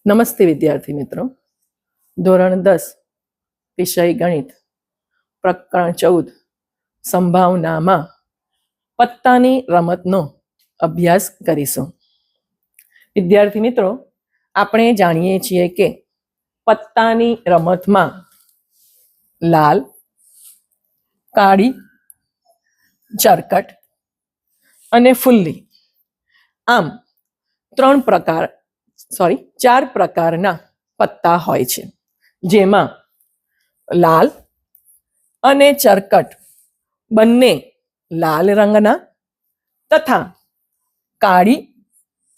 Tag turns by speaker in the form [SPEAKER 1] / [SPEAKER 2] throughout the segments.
[SPEAKER 1] નમસ્તે વિદ્યાર્થી મિત્રો. ધોરણ 10 વિષય ગણિત પ્રકરણ 14 સંભાવનામાં પત્તાની રમતનો અભ્યાસ કરીશું. વિદ્યાર્થી મિત્રો, આપણે જાણીએ છીએ કે પત્તાની રમતમાં લાલ, કાળી, ચરકટ અને ફુલ્લી આમ 4 પ્રકારના પત્તા હોય છે, જેમાં લાલ અને ચરકટ બંને લાલ રંગના તથા કાળી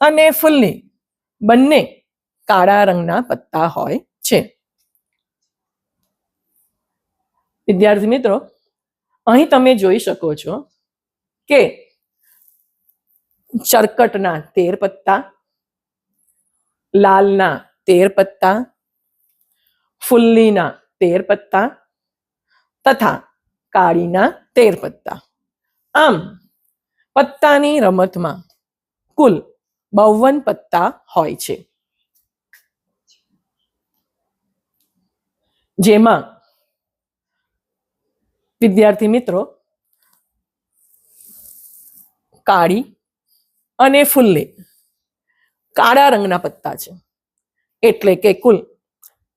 [SPEAKER 1] અને ફુલ્લી બંને કાળા રંગના પત્તા હોય છે. વિદ્યાર્થી મિત્રો, અહીં તમે જોઈ શકો છો કે ચરકટના 13 પત્તા, લાલના 13 પત્તા, ફુલ્લીના 13 પત્તા તથા કાળીના 13 પત્તા. આમ પત્તાની રમતમાં કુલ 52 પત્તા હોય છે, જેમાં વિદ્યાર્થી મિત્રો કાળી અને ફુલ્લી કાળા રંગના પત્તા છે, એટલે કે કુલ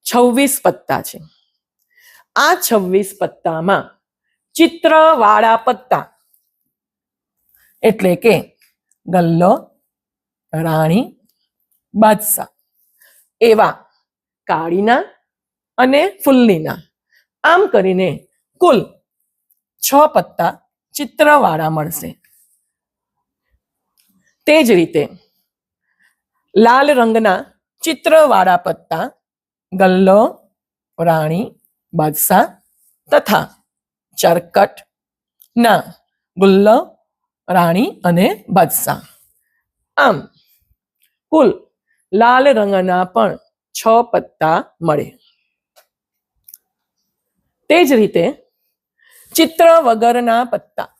[SPEAKER 1] 26 પત્તા છે. આ 26 પત્તામાં ચિત્રવાળા પત્તા એટલે કે ગલ્લો, રાણી, બાદશાહ એવા કાળીના અને ફુલ્લીના આમ કરીને કુલ 6 પત્તા ચિત્રવાળા મળશે. તે જ રીતે લાલ રંગના ચિત્રવાળા પત્તા ગલ્લો, રાણી, બાદશાહ તથા ચરકટના ગુલ્લો, રાણી અને બાદશાહ. આમ કુલ લાલ રંગના પણ 6 પત્તા મળે. તે જ રીતે ચિત્ર વગરના પત્તા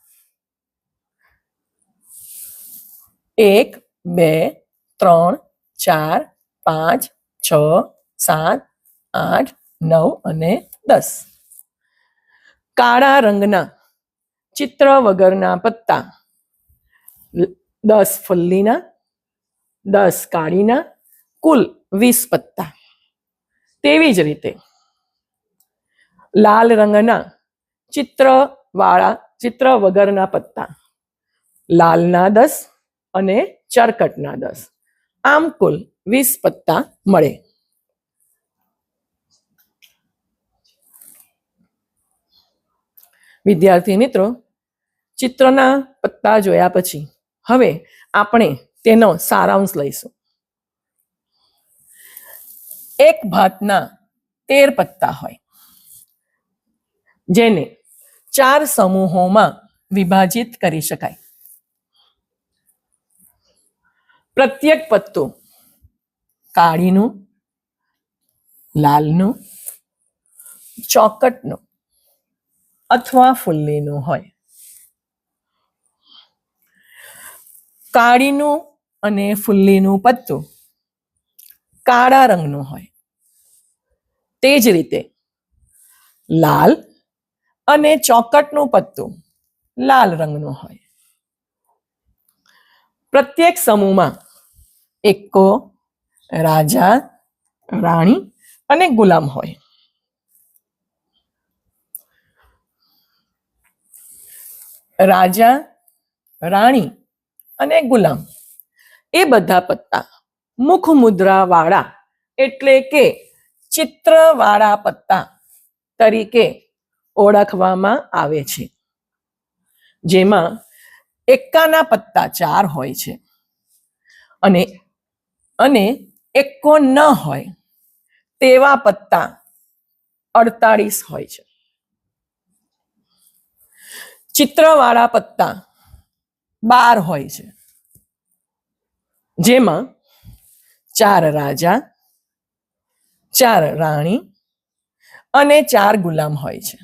[SPEAKER 1] 1, 2, 3, 4, 5, 6, 7, 8, 9 અને 10. કાળા રંગના ચિત્ર વગરના પત્તા 10 ફુલ્લીના, 10 કાળીના, કુલ 20 પત્તા. તેવી જ રીતે લાલ રંગના ચિત્ર વગરના પત્તા લાલના 10 અને ચરકટના 10. આમ કુલ 20 પત્તા મળે. વિદ્યાર્થી મિત્રો, ચિત્રના પત્તા જોયા પછી હવે આપણે તેનો સારાંશ લઈશું. એક ભાતના 13 પત્તા હોય, જેને 4 સમૂહોમાં વિભાજિત કરી શકાય. પ્રત્યેક પત્તું કાળીનું, લાલનું, ચોકટનું અથવા ફુલ્લીનું હોય. કાળીનું અને ફુલ્લીનું પત્તું કાળા રંગનું હોય. તે જ રીતે લાલ અને ચોકટનું પત્તું લાલ રંગનું હોય. પ્રત્યેક સમૂહમાં એક્કો, રાજા, રાણી અને ગુલામ હોય. રાજા, રાણી અને ગુલામ એ બધા પત્તા મુખ મુદ્રા વાળા એટલે કે ચિત્રવાળા પત્તા તરીકે ઓળખવામાં આવે છે, જેમાં એક્કાના પત્તા 4 હોય છે અને એક્કો ન હોય તેવા પત્તા 48 હોય છે. ચિત્રવાળા પત્તા 12 હોય છે, જેમાં 4 રાજા, 4 રાણી અને 4 ગુલામ હોય છે.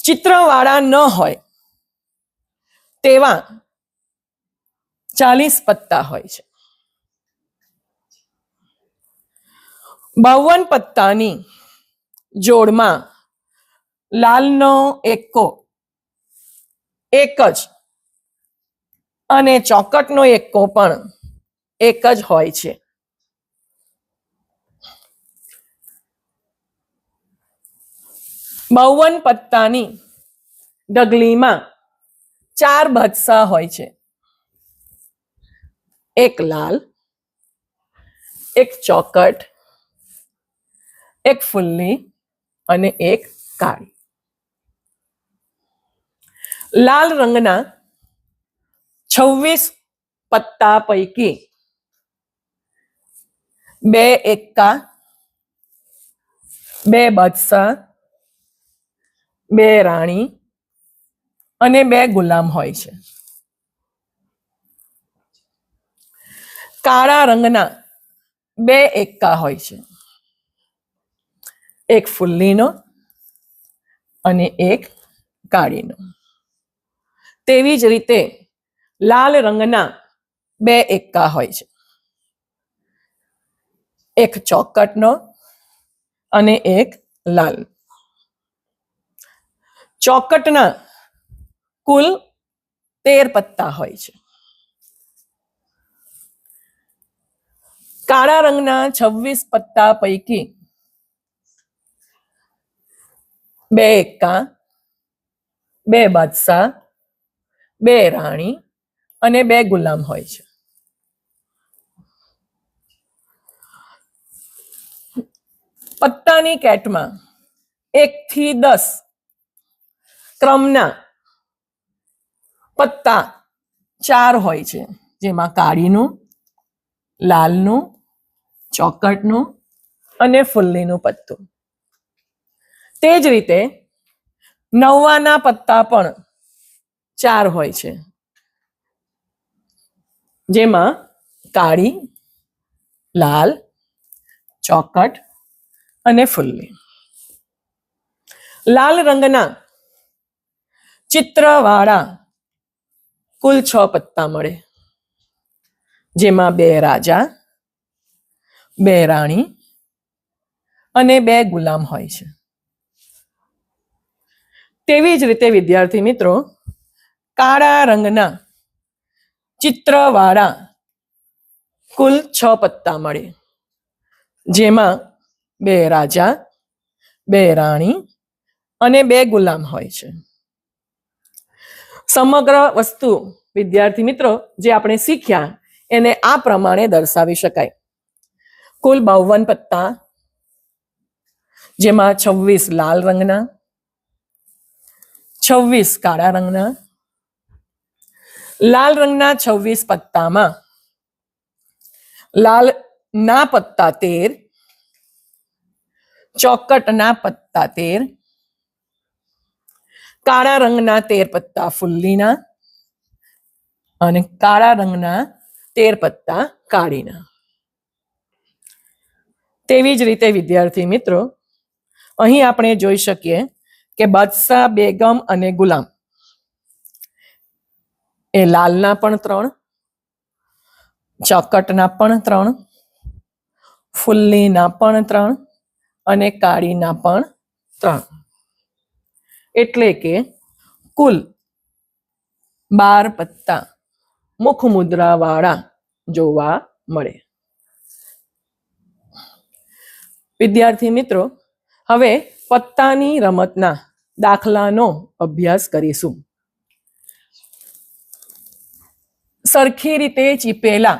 [SPEAKER 1] ચિત્રવાળા ન હોય તેવા 40 પત્તા હોય છે, 52 પત્તાની જોડમાં લાલનો એક્કો એક જ અને ચોકટનો એક્કો પણ એક જ હોય છે. 52 પત્તાની ઢગલીમાં 4 બદસા હોય છે. એક લાલ, એક ચોકટ, એક ફુલ્લી અને એક કાળી. લાલ રંગના 26 પત્તા પૈકી 2 એક્કા, 2 બદસા, 2 રાણી અને 2 ગુલામ હોય છે. કાળા રંગના 2 એક્કા હોય છે. એક ફુલ્લીનો અને એક કાળીનો. તેવી જ રીતે લાલ રંગના 2 એક્કા હોય છે. એક ચોકટનો અને એક લાલ. ચોકટના કુલ 13 પત્તા હોય છે. કાળા રંગના 26 પત્તા પૈકી 2 એક્કા, 2 બાદશાહ, 2 રાણી અને 2 ગુલામ હોય છે. પત્તાની કેટમાં 1 થી 10 ક્રમના પત્તા 4 હોય છે, જેમાં કાળીનું, લાલનું, ચોકટનું અને ફુલ્લીનું પત્તું. તે જ રીતે નવ્વાના પત્તા પણ 4 હોય છે, જેમાં કાળી, લાલ, ચોકટ અને ફુલ્લી. લાલ રંગના ચિત્રવાળા કુલ 6 પત્તા મળે, જેમાં 2 રાજા, 2 રાણી અને 2 ગુલામ હોય છે. તેવી જ રીતે વિદ્યાર્થી મિત્રો, કાળા રંગના ચિત્રવાળા કુલ 6 પત્તા મળે, જેમાં 2 રાજા, 2 રાણી અને 2 ગુલામ હોય છે. સમગ્ર વસ્તુ વિદ્યાર્થી મિત્રો જે આપણે શીખ્યા એને આ પ્રમાણે દર્શાવી શકાય. કુલ 52 પત્તા, જેમાં 26 લાલ રંગના, 26 કાળા રંગના, લાલ રંગના 26 પત્તામાં લાલ ના પત્તા 13, ચોકટના પત્તા 13, કાળા રંગના 13 પત્તા ફુલ્લીના અને કાળા રંગના 13 પત્તા કાળીના. તેવી જ રીતે વિદ્યાર્થી મિત્રો, અહીં આપણે જોઈ શકીએ કે બાદશાહ, બેગમ અને ગુલામ એ લાલના પણ 3, ચોકટના પણ 3, ફુલ્લીના પણ 3 અને કાળીના પણ 3. એટલે કે કુલ 12 પત્તા મુખ મુદ્રા વાળા જોવા મળે. વિદ્યાર્થી મિત્રો, હવે પત્તાની રમતના દાખલાનો અભ્યાસ કરીશું. સરખી રીતે ચીપેલા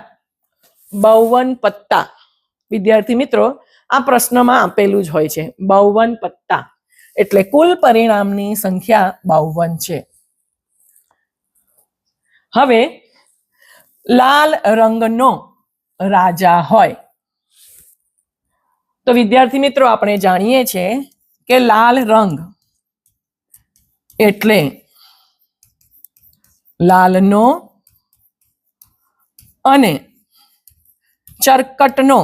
[SPEAKER 1] 52 પત્તા, વિદ્યાર્થી મિત્રો આ પ્રશ્નમાં આપેલું જ હોય છે. 52 પત્તા એટલે કુલ પરિણામની સંખ્યા 52 છે. હવે લાલ રંગનો રાજા હોય તો વિદ્યાર્થી મિત્રો આપણે જાણીએ છીએ કે લાલ રંગ એટલે લાલનો અને ચરકટનો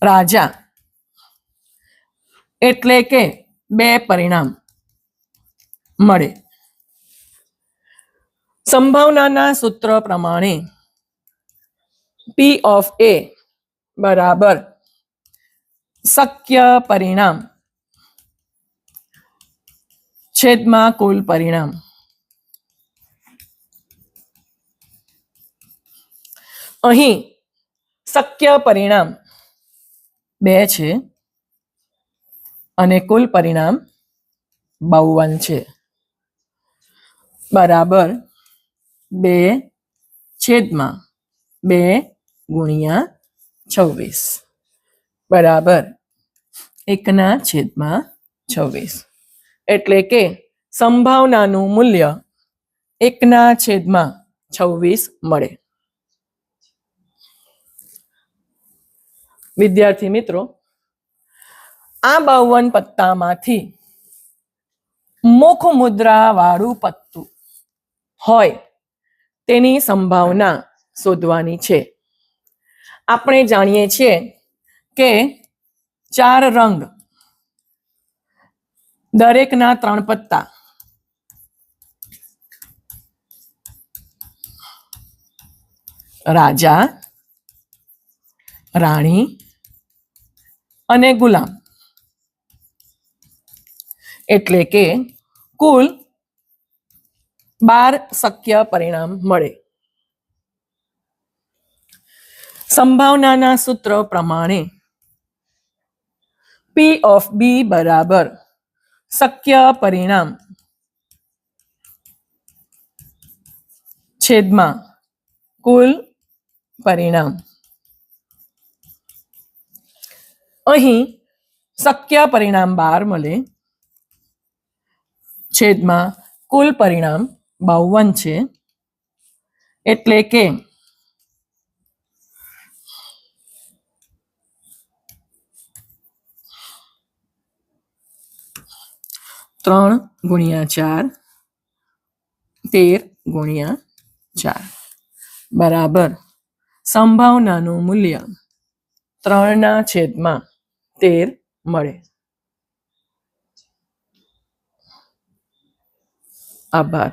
[SPEAKER 1] રાજા, એટલે કે 2 પરિણામ મળે. સંભાવનાના સૂત્ર પ્રમાણે P of A બરાબર શક્ય પરિણામ છેદમાં કુલ પરિણામ. અહીં શક્ય પરિણામ 2 છે અને કુલ પરિણામ 52 છે. બરાબર 2 છેદમાં 2 ગુણ્યા 26 બરાબર 1/26. એટલે કે સંભાવનાનું મૂલ્ય 1/26 મળે. વિદ્યાર્થી મિત્રો, આ 52 પત્તામાંથી મુખ મુદ્રા વાળું પત્તું હોય તેની સંભાવના શોધવાની છે. આપણે જાણીએ છીએ કે 4 રંગ, દરેકના 3 પત્તા, રાજા, રાણી અને ગુલામ, એટલે કે કુલ 12 શક્ય પરિણામ મળે. સંભાવનાના સૂત્ર પ્રમાણે P of B બરાબર શક્ય પરિણામ છેદમાં કુલ પરિણામ. અહીં શક્ય પરિણામ 12 મળે, છેદમાં કુલ પરિણામ 52 છે. એટલે કે 3 ગુણ્યા 4 13 ગુણ્યા 4 બરાબર સંભાવનાનું મૂલ્ય 3/13 મળે. આભાર.